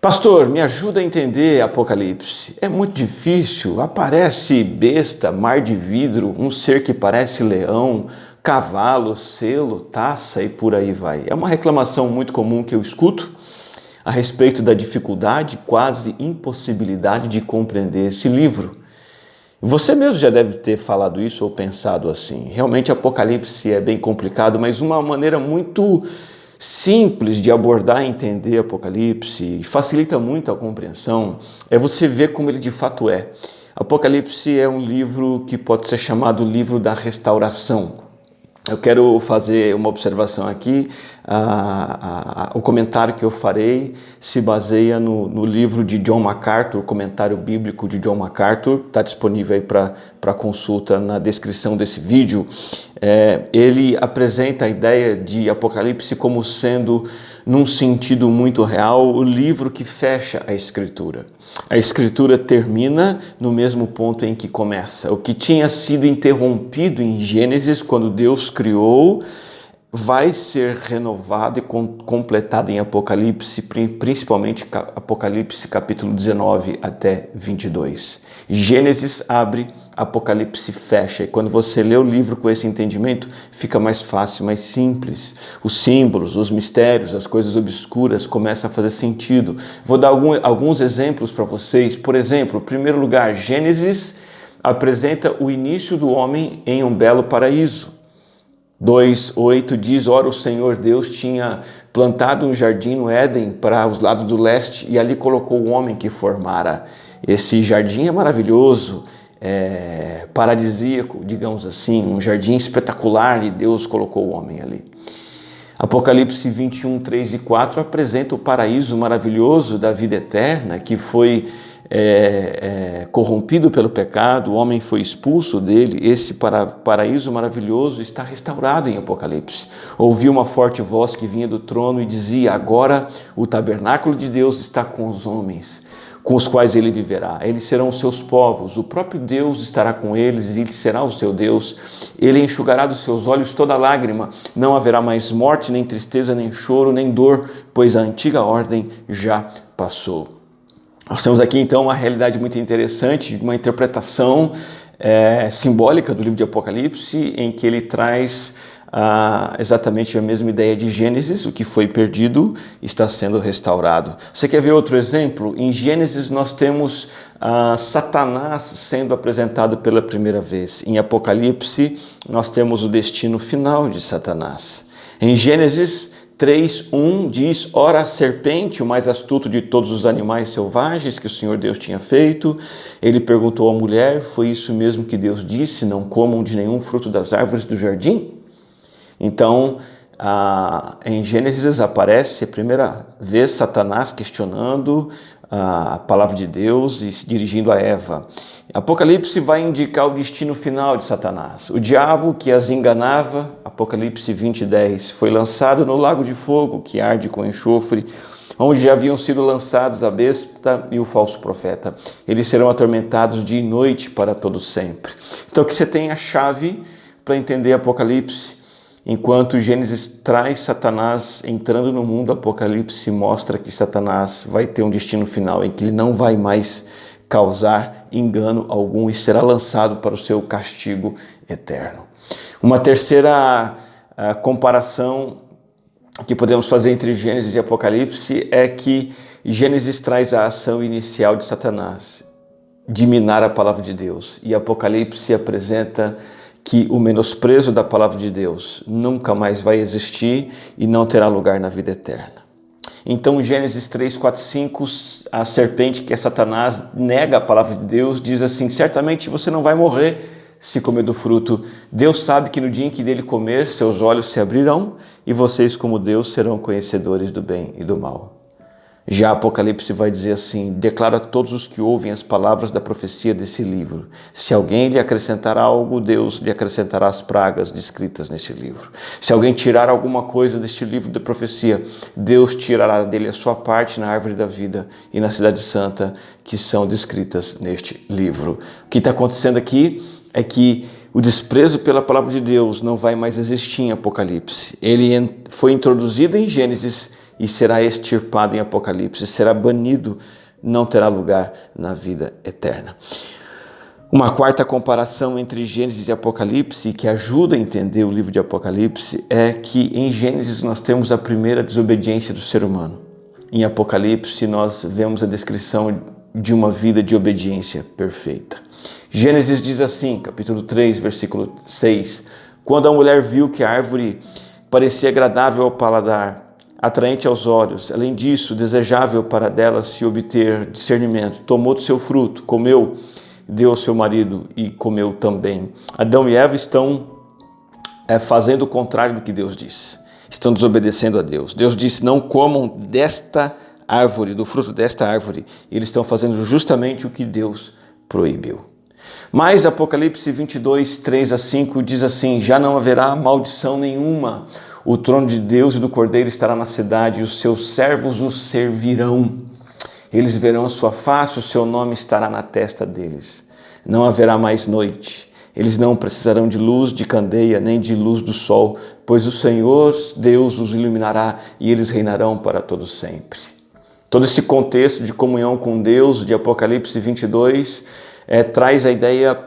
Pastor, me ajuda a entender Apocalipse. É muito difícil. Aparece besta, mar de vidro, um ser que parece leão, cavalo, selo, taça e por aí vai. É uma reclamação muito comum que eu escuto a respeito da dificuldade, quase impossibilidade de compreender esse livro. Você mesmo já deve ter falado isso ou pensado assim. Realmente Apocalipse é bem complicado, mas uma maneira muito simples de abordar e entender Apocalipse, e facilita muito a compreensão, é você ver como ele de fato é. Apocalipse é um livro que pode ser chamado livro da restauração. Eu quero fazer uma observação aqui. O comentário que eu farei se baseia no livro de John MacArthur, o comentário bíblico de John MacArthur, está disponível aí para consulta na descrição desse vídeo. Ele apresenta a ideia de Apocalipse como sendo, num sentido muito real, o livro que fecha a Escritura. A Escritura termina no mesmo ponto em que começa. O que tinha sido interrompido em Gênesis, quando Deus criou, vai ser renovado e completado em Apocalipse, principalmente Apocalipse capítulo 19 até 22. Gênesis abre, Apocalipse fecha. E quando você lê o livro com esse entendimento, fica mais fácil, mais simples. Os símbolos, os mistérios, as coisas obscuras começam a fazer sentido. Vou dar alguns exemplos para vocês. Por exemplo, em primeiro lugar, Gênesis apresenta o início do homem em um belo paraíso. 2:8 diz: ora, o Senhor Deus tinha plantado um jardim no Éden para os lados do leste e ali colocou o homem que formara. Esse jardim é maravilhoso, paradisíaco, digamos assim, um jardim espetacular, e Deus colocou o homem ali. Apocalipse 21, 3 e 4 apresenta o paraíso maravilhoso da vida eterna, que foi corrompido pelo pecado, o homem foi expulso dele. Esse paraíso maravilhoso está restaurado em Apocalipse. Ouvi uma forte voz que vinha do trono e dizia: agora o tabernáculo de Deus está com os homens, com os quais ele viverá. Eles serão os seus povos, o próprio Deus estará com eles e ele será o seu Deus. Ele enxugará dos seus olhos toda lágrima. Não haverá mais morte, nem tristeza, nem choro, nem dor, pois a antiga ordem já passou. Nós temos aqui então uma realidade muito interessante, uma interpretação simbólica do livro de Apocalipse, em que ele traz exatamente a mesma ideia de Gênesis. O que foi perdido está sendo restaurado. Você quer ver outro exemplo? Em Gênesis nós temos Satanás sendo apresentado pela primeira vez. Em Apocalipse nós temos o destino final de Satanás. Em Gênesis 3:1 diz: ora, a serpente, o mais astuto de todos os animais selvagens que o Senhor Deus tinha feito, ele perguntou à mulher: foi isso mesmo que Deus disse, não comam de nenhum fruto das árvores do jardim? Então, em Gênesis aparece a primeira vez Satanás questionando a palavra de Deus e se dirigindo a Eva. Apocalipse vai indicar o destino final de Satanás. O diabo que as enganava, Apocalipse 20:10, foi lançado no lago de fogo que arde com enxofre, onde já haviam sido lançados a besta e o falso profeta. Eles serão atormentados dia e noite para todo sempre. Então aqui você tem a chave para entender Apocalipse. Enquanto Gênesis traz Satanás entrando no mundo, Apocalipse mostra que Satanás vai ter um destino final em que ele não vai mais causar engano algum e será lançado para o seu castigo eterno. Uma terceira comparação que podemos fazer entre Gênesis e Apocalipse é que Gênesis traz a ação inicial de Satanás, de minar a palavra de Deus, e Apocalipse apresenta que o menosprezo da palavra de Deus nunca mais vai existir e não terá lugar na vida eterna. Então, Gênesis 3, 4, 5, a serpente, que é Satanás, nega a palavra de Deus, diz assim: certamente você não vai morrer se comer do fruto. Deus sabe que no dia em que dele comer, seus olhos se abrirão e vocês, como Deus, serão conhecedores do bem e do mal. Já Apocalipse vai dizer assim: declara a todos os que ouvem as palavras da profecia desse livro. Se alguém lhe acrescentar algo, Deus lhe acrescentará as pragas descritas neste livro. Se alguém tirar alguma coisa deste livro de profecia, Deus tirará dele a sua parte na árvore da vida e na cidade santa, que são descritas neste livro. O que está acontecendo aqui é que o desprezo pela palavra de Deus não vai mais existir em Apocalipse. Ele foi introduzido em Gênesis e será extirpado em Apocalipse, será banido, não terá lugar na vida eterna. Uma quarta comparação entre Gênesis e Apocalipse, que ajuda a entender o livro de Apocalipse, é que em Gênesis nós temos a primeira desobediência do ser humano. Em Apocalipse nós vemos a descrição de uma vida de obediência perfeita. Gênesis diz assim, capítulo 3, versículo 6, quando a mulher viu que a árvore parecia agradável ao paladar, atraente aos olhos, além disso, desejável para dela se obter discernimento, tomou do seu fruto, comeu, deu ao seu marido e comeu também. Adão e Eva estão fazendo o contrário do que Deus disse. Estão desobedecendo a Deus. Deus disse, não comam desta árvore, do fruto desta árvore. E eles estão fazendo justamente o que Deus proibiu. Mas Apocalipse 22, 3 a 5 diz assim, já não haverá maldição nenhuma. O trono de Deus e do Cordeiro estará na cidade e os seus servos o servirão. Eles verão a sua face, o seu nome estará na testa deles. Não haverá mais noite. Eles não precisarão de luz de candeia, nem de luz do sol, pois o Senhor Deus os iluminará e eles reinarão para todo sempre. Todo esse contexto de comunhão com Deus, de Apocalipse 22, traz a ideia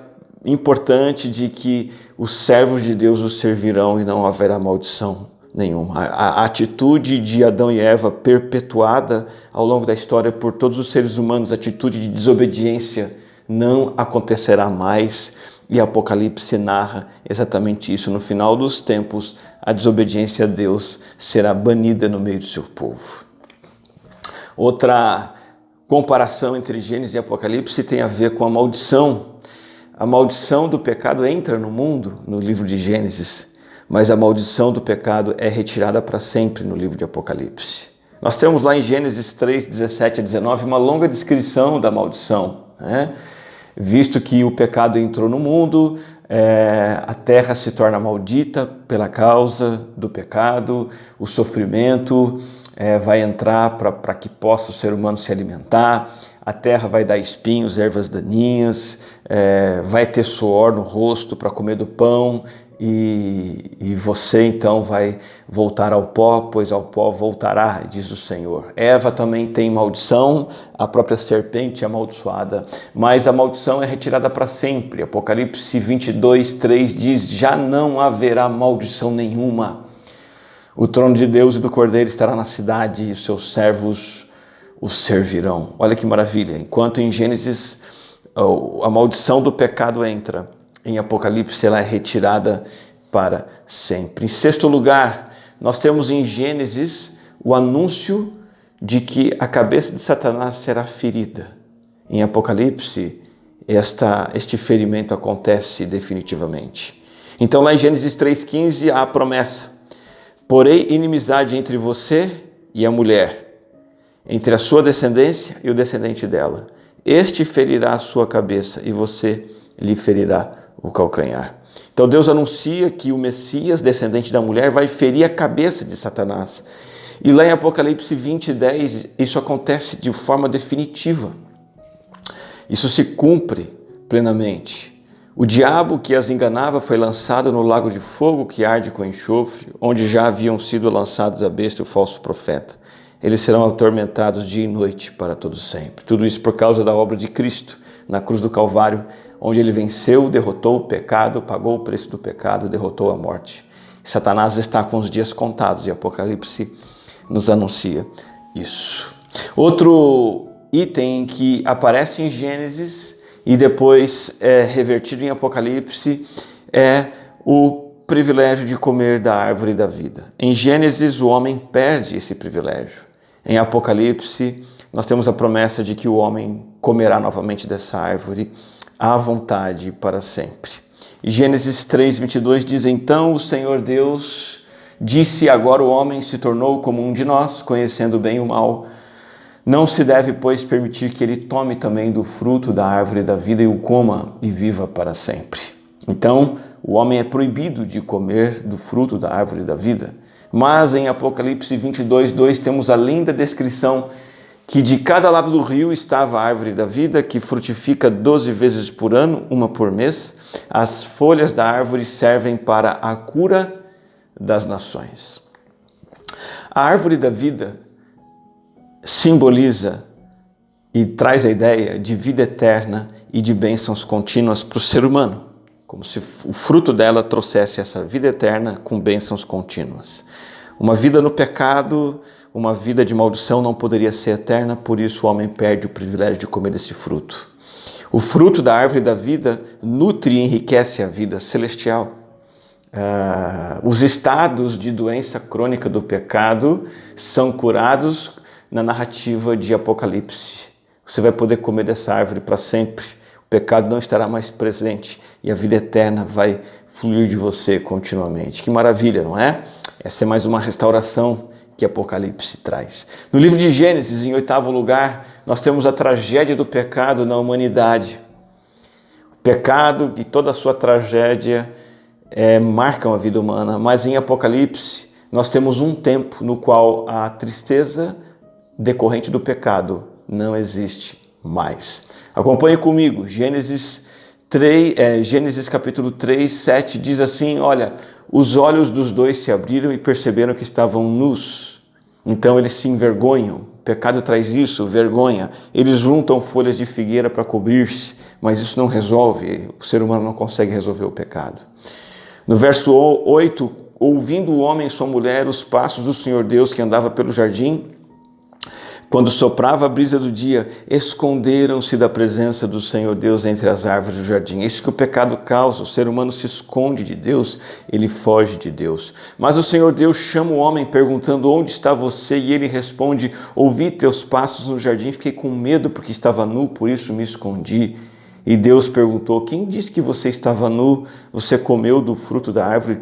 importante de que os servos de Deus os servirão e não haverá maldição nenhuma. A atitude de Adão e Eva perpetuada ao longo da história por todos os seres humanos, a atitude de desobediência, não acontecerá mais. E Apocalipse narra exatamente isso. No final dos tempos, a desobediência a Deus será banida no meio do seu povo. Outra comparação entre Gênesis e Apocalipse tem a ver com a maldição. A maldição do pecado entra no mundo no livro de Gênesis, mas a maldição do pecado é retirada para sempre no livro de Apocalipse. Nós temos lá em Gênesis 3, 17 a 19, uma longa descrição da maldição, né? Visto que o pecado entrou no mundo, a terra se torna maldita pela causa do pecado, o sofrimento vai entrar para que possa o ser humano se alimentar, a terra vai dar espinhos, ervas daninhas, vai ter suor no rosto para comer do pão, e você então vai voltar ao pó, pois ao pó voltará, diz o Senhor. Eva também tem maldição, a própria serpente é amaldiçoada, mas a maldição é retirada para sempre. Apocalipse 22, 3 diz, já não haverá maldição nenhuma. O trono de Deus e do Cordeiro estará na cidade e os seus servos o servirão. Olha que maravilha, enquanto em Gênesis a maldição do pecado entra, em Apocalipse ela é retirada para sempre. Em sexto lugar, nós temos em Gênesis o anúncio de que a cabeça de Satanás será ferida. Em Apocalipse, este ferimento acontece definitivamente. Então lá em Gênesis 3,15 há a promessa, porém inimizade entre você e a mulher, entre a sua descendência e o descendente dela. Este ferirá a sua cabeça e você lhe ferirá o calcanhar. Então Deus anuncia que o Messias, descendente da mulher, vai ferir a cabeça de Satanás. E lá em Apocalipse 20, 10, isso acontece de forma definitiva. Isso se cumpre plenamente. O diabo que as enganava foi lançado no lago de fogo que arde com enxofre, onde já haviam sido lançados a besta e o falso profeta. Eles serão atormentados dia e noite para todo sempre. Tudo isso por causa da obra de Cristo na cruz do Calvário, onde ele venceu, derrotou o pecado, pagou o preço do pecado, derrotou a morte. Satanás está com os dias contados e Apocalipse nos anuncia isso. Outro item que aparece em Gênesis e depois é revertido em Apocalipse é o privilégio de comer da árvore da vida. Em Gênesis, o homem perde esse privilégio. Em Apocalipse, nós temos a promessa de que o homem comerá novamente dessa árvore à vontade para sempre. E Gênesis 3, 22 diz, então o Senhor Deus disse, agora o homem se tornou como um de nós, conhecendo o bem e o mal. Não se deve, pois, permitir que ele tome também do fruto da árvore da vida e o coma e viva para sempre. Então, o homem é proibido de comer do fruto da árvore da vida. Mas em Apocalipse 22, 2 temos a linda descrição que de cada lado do rio estava a árvore da vida, que frutifica 12 vezes por ano, uma por mês. As folhas da árvore servem para a cura das nações. A árvore da vida simboliza e traz a ideia de vida eterna e de bênçãos contínuas para o ser humano, como se o fruto dela trouxesse essa vida eterna com bênçãos contínuas. Uma vida no pecado, uma vida de maldição não poderia ser eterna, por isso o homem perde o privilégio de comer desse fruto. O fruto da árvore da vida nutre e enriquece a vida celestial. Os estados de doença crônica do pecado são curados na narrativa de Apocalipse. Você vai poder comer dessa árvore para sempre. O pecado não estará mais presente e a vida eterna vai fluir de você continuamente. Que maravilha, não é? Essa é mais uma restauração que Apocalipse traz. No livro de Gênesis, em 8º lugar, nós temos a tragédia do pecado na humanidade. O pecado e toda a sua tragédia marcam a vida humana, mas em Apocalipse nós temos um tempo no qual a tristeza decorrente do pecado não existe mais. Acompanhe comigo, Gênesis capítulo 3, 7 diz assim, olha, os olhos dos dois se abriram e perceberam que estavam nus. Então eles se envergonham. O pecado traz isso, vergonha. Eles juntam folhas de figueira para cobrir-se, mas isso não resolve. O ser humano não consegue resolver o pecado. No verso 8, ouvindo o homem e sua mulher os passos do Senhor Deus que andava pelo jardim, quando soprava a brisa do dia, esconderam-se da presença do Senhor Deus entre as árvores do jardim. É isso que o pecado causa. O ser humano se esconde de Deus, ele foge de Deus. Mas o Senhor Deus chama o homem perguntando, onde está você? E ele responde, ouvi teus passos no jardim, fiquei com medo porque estava nu, por isso me escondi. E Deus perguntou, quem disse que você estava nu? Você comeu do fruto da árvore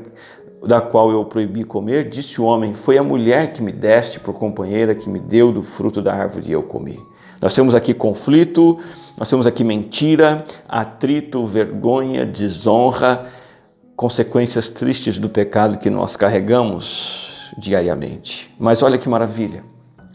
da qual eu proibi comer? Disse o homem, foi a mulher que me deste por companheira, que me deu do fruto da árvore e eu comi. Nós temos aqui conflito, nós temos aqui mentira, atrito, vergonha, desonra, consequências tristes do pecado que nós carregamos diariamente. Mas olha que maravilha,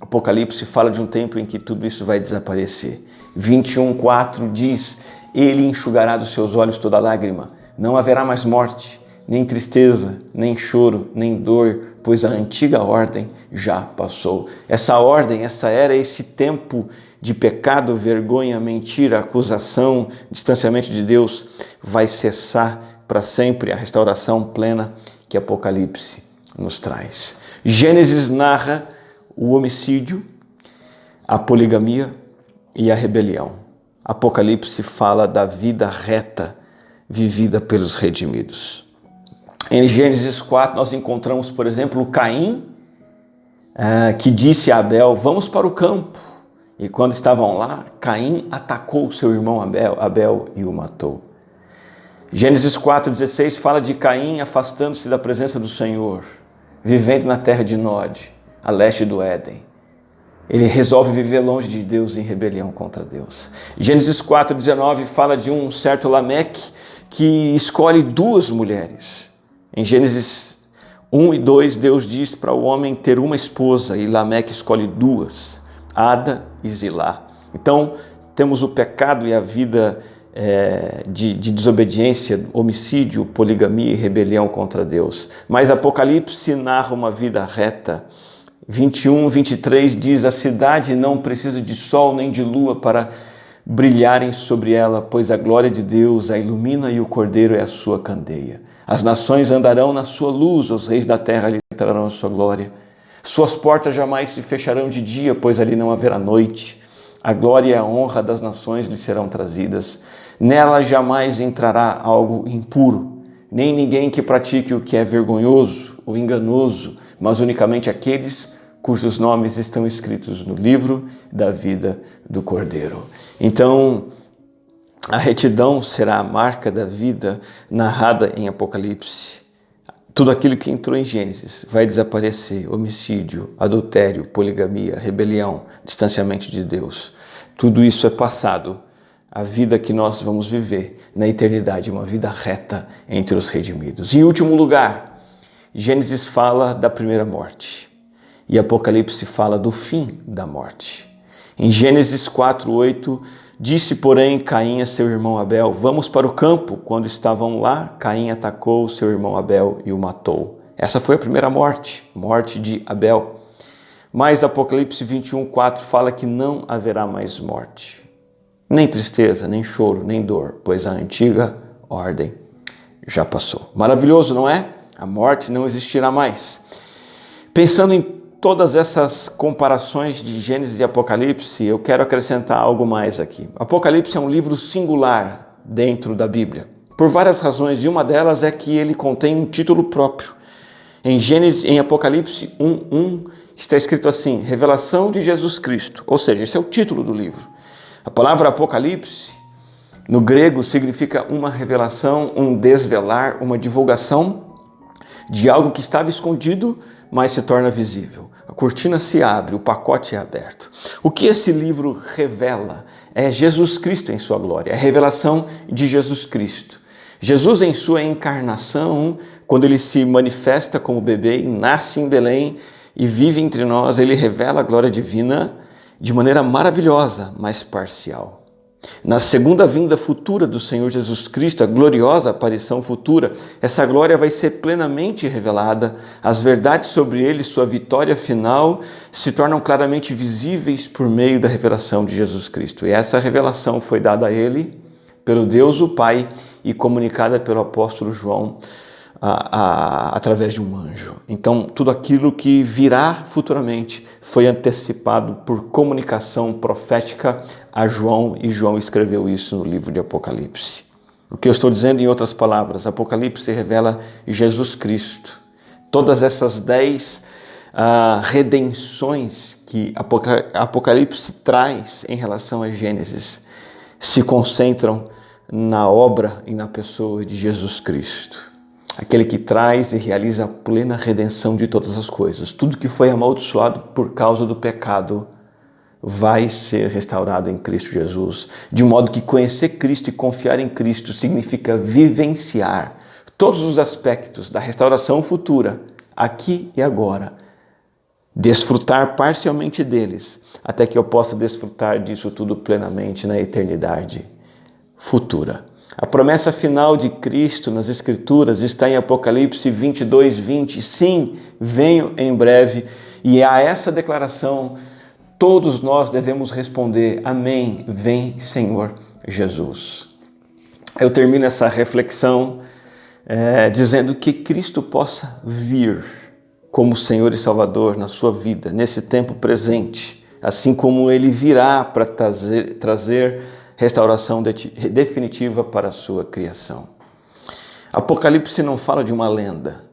Apocalipse fala de um tempo em que tudo isso vai desaparecer. 21:4 diz, ele enxugará dos seus olhos toda lágrima, não haverá mais morte, nem tristeza, nem choro, nem dor, pois a antiga ordem já passou. Essa ordem, essa era, esse tempo de pecado, vergonha, mentira, acusação, distanciamento de Deus, vai cessar para sempre. A restauração plena que Apocalipse nos traz. Gênesis narra o homicídio, a poligamia e a rebelião. Apocalipse fala da vida reta vivida pelos redimidos. Em Gênesis 4 nós encontramos, por exemplo, Caim, que disse a Abel, vamos para o campo. E quando estavam lá, Caim atacou seu irmão Abel e o matou. Gênesis 4:16 fala de Caim afastando-se da presença do Senhor, vivendo na terra de Nod, a leste do Éden. Ele resolve viver longe de Deus em rebelião contra Deus. Gênesis 4:19 fala de um certo Lameque que escolhe 2 mulheres. Em Gênesis 1 e 2, Deus diz para o homem ter uma esposa e Lameque escolhe 2, Ada e Zilá. Então, temos o pecado e a vida de desobediência, homicídio, poligamia e rebelião contra Deus. Mas Apocalipse narra uma vida reta. 21:23 diz, a cidade não precisa de sol nem de lua para brilharem sobre ela, pois a glória de Deus a ilumina e o Cordeiro é a sua candeia. As nações andarão na sua luz, os reis da terra lhe trarão a sua glória. Suas portas jamais se fecharão de dia, pois ali não haverá noite. A glória e a honra das nações lhe serão trazidas. Nela jamais entrará algo impuro, nem ninguém que pratique o que é vergonhoso ou enganoso, mas unicamente aqueles cujos nomes estão escritos no livro da vida do Cordeiro. Então, a retidão será a marca da vida narrada em Apocalipse. Tudo aquilo que entrou em Gênesis vai desaparecer. Homicídio, adultério, poligamia, rebelião, distanciamento de Deus. Tudo isso é passado. A vida que nós vamos viver na eternidade, uma vida reta entre os redimidos. Em último lugar, Gênesis fala da primeira morte. E Apocalipse fala do fim da morte. Em Gênesis 4:8, disse, porém, Caim a seu irmão Abel, vamos para o campo. Quando estavam lá, Caim atacou seu irmão Abel e o matou. Essa foi a primeira morte, morte de Abel. Mas Apocalipse 21:4 fala que não haverá mais morte, nem tristeza, nem choro, nem dor, pois a antiga ordem já passou. Maravilhoso, não é? A morte não existirá mais. Pensando em todas essas comparações de Gênesis e Apocalipse, eu quero acrescentar algo mais aqui. Apocalipse é um livro singular dentro da Bíblia, por várias razões, e uma delas é que ele contém um título próprio. Em Apocalipse 1:1 está escrito assim: Revelação de Jesus Cristo, ou seja, esse é o título do livro. A palavra Apocalipse, no grego, significa uma revelação, um desvelar, uma divulgação de algo que estava escondido, mas se torna visível. A cortina se abre, o pacote é aberto. O que esse livro revela é Jesus Cristo em sua glória, é a revelação de Jesus Cristo. Jesus em sua encarnação, quando ele se manifesta como bebê, nasce em Belém e vive entre nós, ele revela a glória divina de maneira maravilhosa, mas parcial. Na segunda vinda futura do Senhor Jesus Cristo, a gloriosa aparição futura, essa glória vai ser plenamente revelada, as verdades sobre ele, sua vitória final, se tornam claramente visíveis por meio da revelação de Jesus Cristo. E essa revelação foi dada a ele pelo Deus o Pai e comunicada pelo apóstolo João através de um anjo. Então, tudo aquilo que virá futuramente foi antecipado por comunicação profética a João, e João escreveu isso no livro de Apocalipse. O que eu estou dizendo em outras palavras, Apocalipse revela Jesus Cristo. Todas essas 10 redenções que Apocalipse traz em relação a Gênesis se concentram na obra e na pessoa de Jesus Cristo. Aquele que traz e realiza a plena redenção de todas as coisas. Tudo que foi amaldiçoado por causa do pecado vai ser restaurado em Cristo Jesus. De modo que conhecer Cristo e confiar em Cristo significa vivenciar todos os aspectos da restauração futura, aqui e agora. Desfrutar parcialmente deles, até que eu possa desfrutar disso tudo plenamente na eternidade futura. A promessa final de Cristo nas Escrituras está em Apocalipse 22:20. Sim, venho em breve. E a essa declaração, todos nós devemos responder: Amém, vem Senhor Jesus. Eu termino essa reflexão dizendo que Cristo possa vir como Senhor e Salvador na sua vida, nesse tempo presente, assim como Ele virá para trazer restauração definitiva para a sua criação. Apocalipse não fala de uma lenda.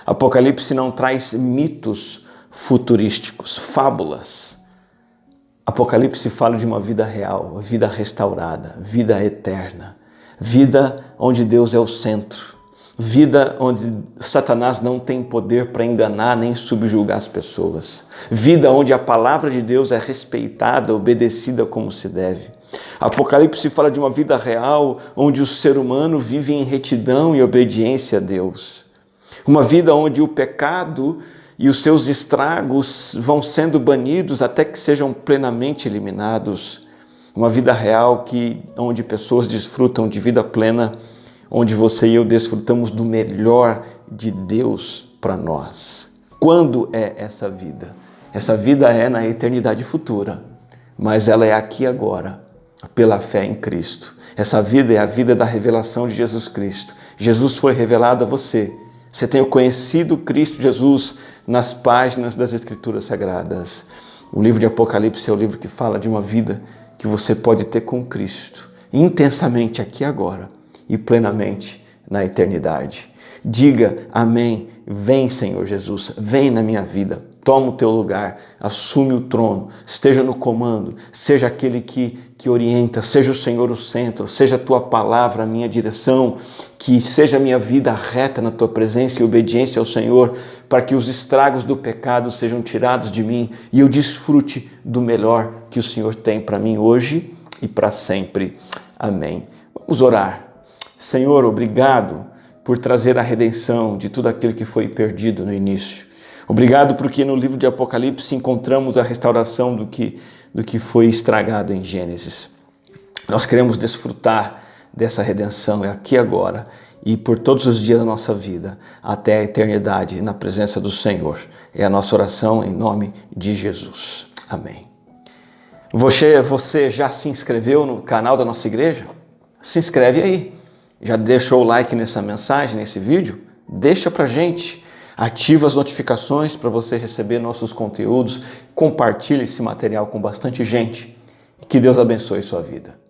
Apocalipse não traz mitos futurísticos, fábulas. Apocalipse fala de uma vida real, vida restaurada, vida eterna, vida onde Deus é o centro, vida onde Satanás não tem poder para enganar nem subjugar as pessoas, vida onde a palavra de Deus é respeitada, obedecida como se deve. Apocalipse fala de uma vida real onde o ser humano vive em retidão e obediência a Deus. Uma vida onde o pecado e os seus estragos vão sendo banidos até que sejam plenamente eliminados. Uma vida real onde pessoas desfrutam de vida plena, onde você e eu desfrutamos do melhor de Deus para nós. Quando é essa vida? Essa vida é na eternidade futura, mas ela é aqui agora, pela fé em Cristo. Essa vida é a vida da revelação de Jesus Cristo. Jesus foi revelado a você. Você tem conhecido Cristo Jesus nas páginas das Escrituras Sagradas. O livro de Apocalipse é o livro que fala de uma vida que você pode ter com Cristo, intensamente aqui agora e plenamente na eternidade. Diga amém, vem Senhor Jesus, vem na minha vida. Toma o teu lugar, assume o trono, esteja no comando, seja aquele que orienta, seja o Senhor o centro, seja a tua palavra a minha direção, que seja a minha vida reta na tua presença e obediência ao Senhor, para que os estragos do pecado sejam tirados de mim e eu desfrute do melhor que o Senhor tem para mim hoje e para sempre. Amém. Vamos orar. Senhor, obrigado por trazer a redenção de tudo aquilo que foi perdido no início. Obrigado porque no livro de Apocalipse encontramos a restauração do que foi estragado em Gênesis. Nós queremos desfrutar dessa redenção aqui agora e por todos os dias da nossa vida, até a eternidade, na presença do Senhor. É a nossa oração em nome de Jesus. Amém. Você já se inscreveu no canal da nossa igreja? Se inscreve aí. Já deixou o like nessa mensagem, nesse vídeo? Deixa pra gente. Ativa as notificações para você receber nossos conteúdos. Compartilhe esse material com bastante gente. E que Deus abençoe sua vida.